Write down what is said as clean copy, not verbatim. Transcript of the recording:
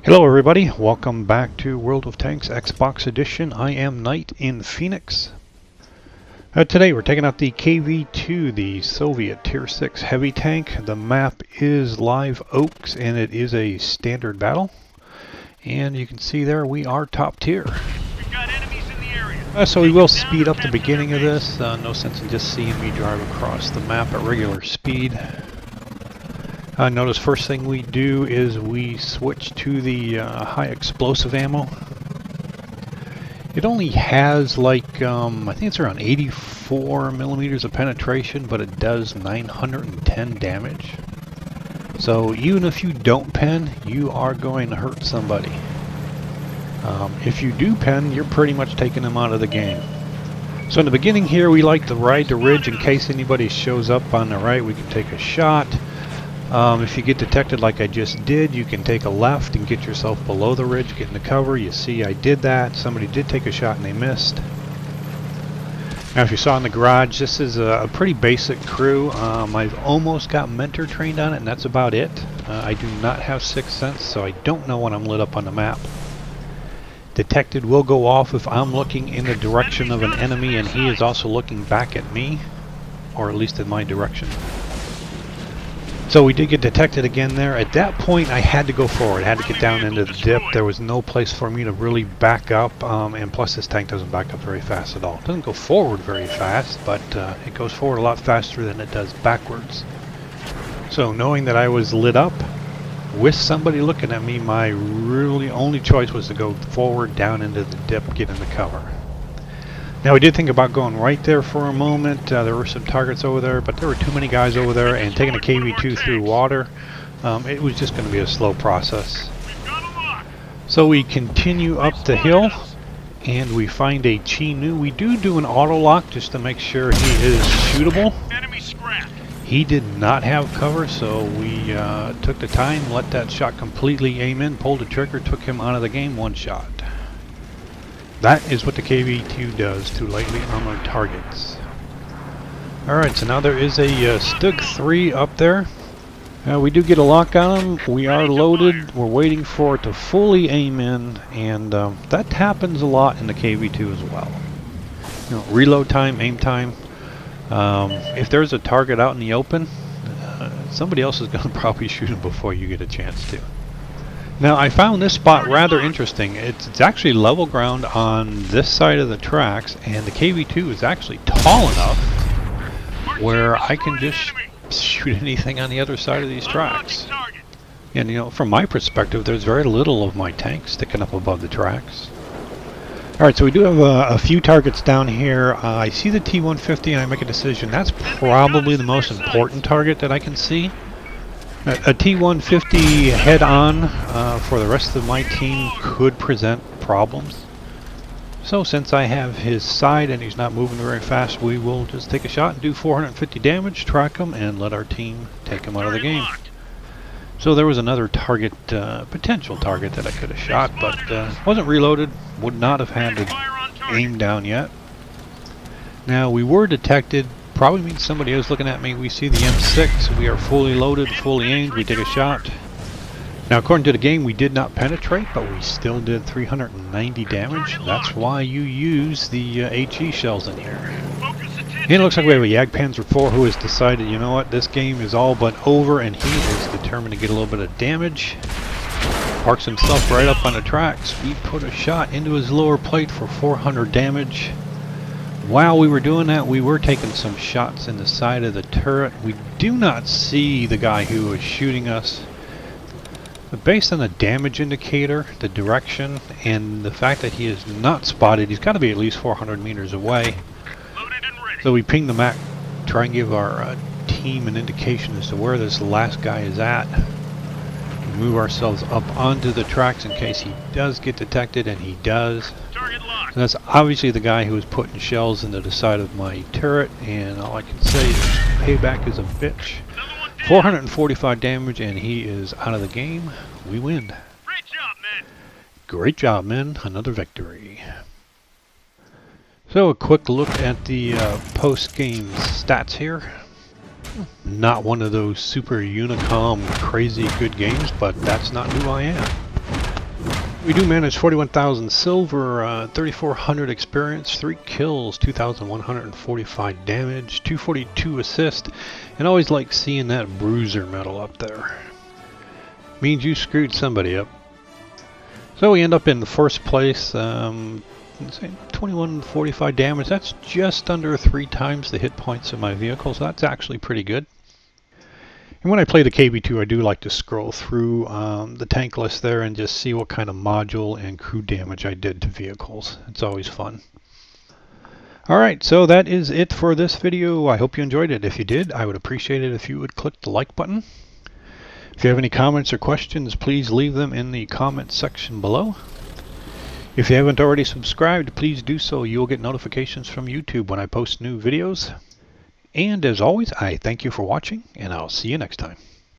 Hello everybody, welcome back to World of Tanks Xbox Edition. I am Knight in Phoenix. Today we're taking out the KV-2, the Soviet Tier 6 heavy tank. The map is Live Oaks and it is a standard battle. And you can see there we are top tier. We've got enemies in the area. So we will speed up the beginning of this. No sense in just seeing me drive across the map at regular speed. Notice first thing we do is we switch to the high explosive ammo. It only has like, I think it's around 84 millimeters of penetration, but it does 910 damage. So even if you don't pen, you are going to hurt somebody. If you do pen, you're pretty much taking them out of the game. So in the beginning here, we like to ride the ridge in case anybody shows up on the right. We can take a shot. If you get detected like I just did, you can take a left and get yourself below the ridge, get in the cover. You see I did that. Somebody did take a shot and they missed. Now if you saw in the garage, this is a pretty basic crew. I've almost got mentor trained on it and that's about it. I do not have Sixth Sense, so I don't know when I'm lit up on the map. Detected will go off if I'm looking in the direction of an enemy and he is also looking back at me, or at least in my direction. So we did get detected again there. At that point I had to go forward. I had to get down into the dip. There was no place for me to really back up, and plus this tank doesn't back up very fast at all. It doesn't go forward very fast, but it goes forward a lot faster than it does backwards. So knowing that I was lit up with somebody looking at me, my really only choice was to go forward down into the dip, get in the cover. Now I did think about going right there for a moment. There were some targets over there, but there were too many guys over there, and taking a KV-2 through water, it was just going to be a slow process. So we continue up the hill, and we find a Chi-Nu. We do an auto lock just to make sure he is shootable. He did not have cover, so we took the time, let that shot completely aim in, pulled the trigger, took him out of the game, one shot. That is what the KV-2 does to lightly armored targets. Alright, so now there is a Stug 3 up there. We do get a lock on him. We are loaded. We're waiting for it to fully aim in, and that happens a lot in the KV-2 as well. You know, reload time, aim time. If there's a target out in the open, somebody else is going to probably shoot him before you get a chance to. Now I found this spot rather interesting. It's actually level ground on this side of the tracks, and the KV-2 is actually tall enough where I can just shoot anything on the other side of these tracks. And you know, from my perspective, there's very little of my tank sticking up above the tracks. Alright, so we do have a few targets down here. I see the T-150 and I make a decision. That's probably the most important target that I can see. A T-150 head-on for the rest of my team could present problems. So since I have his side and he's not moving very fast, we will just take a shot and do 450 damage, track him, and let our team take him out of the game. So there was another target, potential target that I could have shot, but wasn't reloaded, would not have had to aim down yet. Now we were detected. Probably means somebody is looking at me. We see the M6. We are fully loaded, fully aimed. We take a shot. Now, according to the game, we did not penetrate, but we still did 390 damage. That's why you use the HE shells in here. And it looks like we have a Jagdpanzer IV who has decided, you know what, this game is all but over, and he is determined to get a little bit of damage. Parks himself right up on the tracks. We put a shot into his lower plate for 400 damage. While we were doing that, we were taking some shots in the side of the turret. We do not see the guy who was shooting us. But based on the damage indicator, the direction, and the fact that he is not spotted, he's got to be at least 400 meters away. So we ping the map, try and give our team an indication as to where this last guy is at. We move ourselves up onto the tracks in case he does get detected, and he does. And that's obviously the guy who was putting shells into the side of my turret, and all I can say is payback is a bitch. 445 damage, and he is out of the game. We win. Great job, man. Great job, men. Another victory. So a quick look at the post-game stats here. Not one of those super Unicom crazy good games, but that's not who I am. We do manage 41,000 silver, 3,400 experience, 3 kills, 2,145 damage, 242 assist, and I always like seeing that bruiser medal up there. Means you screwed somebody up. So we end up in the first place, 2145 damage. That's just under 3 times the hit points of my vehicle, so that's actually pretty good. And when I play the KV-2, I do like to scroll through the tank list there and just see what kind of module and crew damage I did to vehicles. It's always fun. Alright, so that is it for this video. I hope you enjoyed it. If you did, I would appreciate it if you would click the like button. If you have any comments or questions, please leave them in the comment section below. If you haven't already subscribed, please do so. You'll get notifications from YouTube when I post new videos. And as always, I thank you for watching, and I'll see you next time.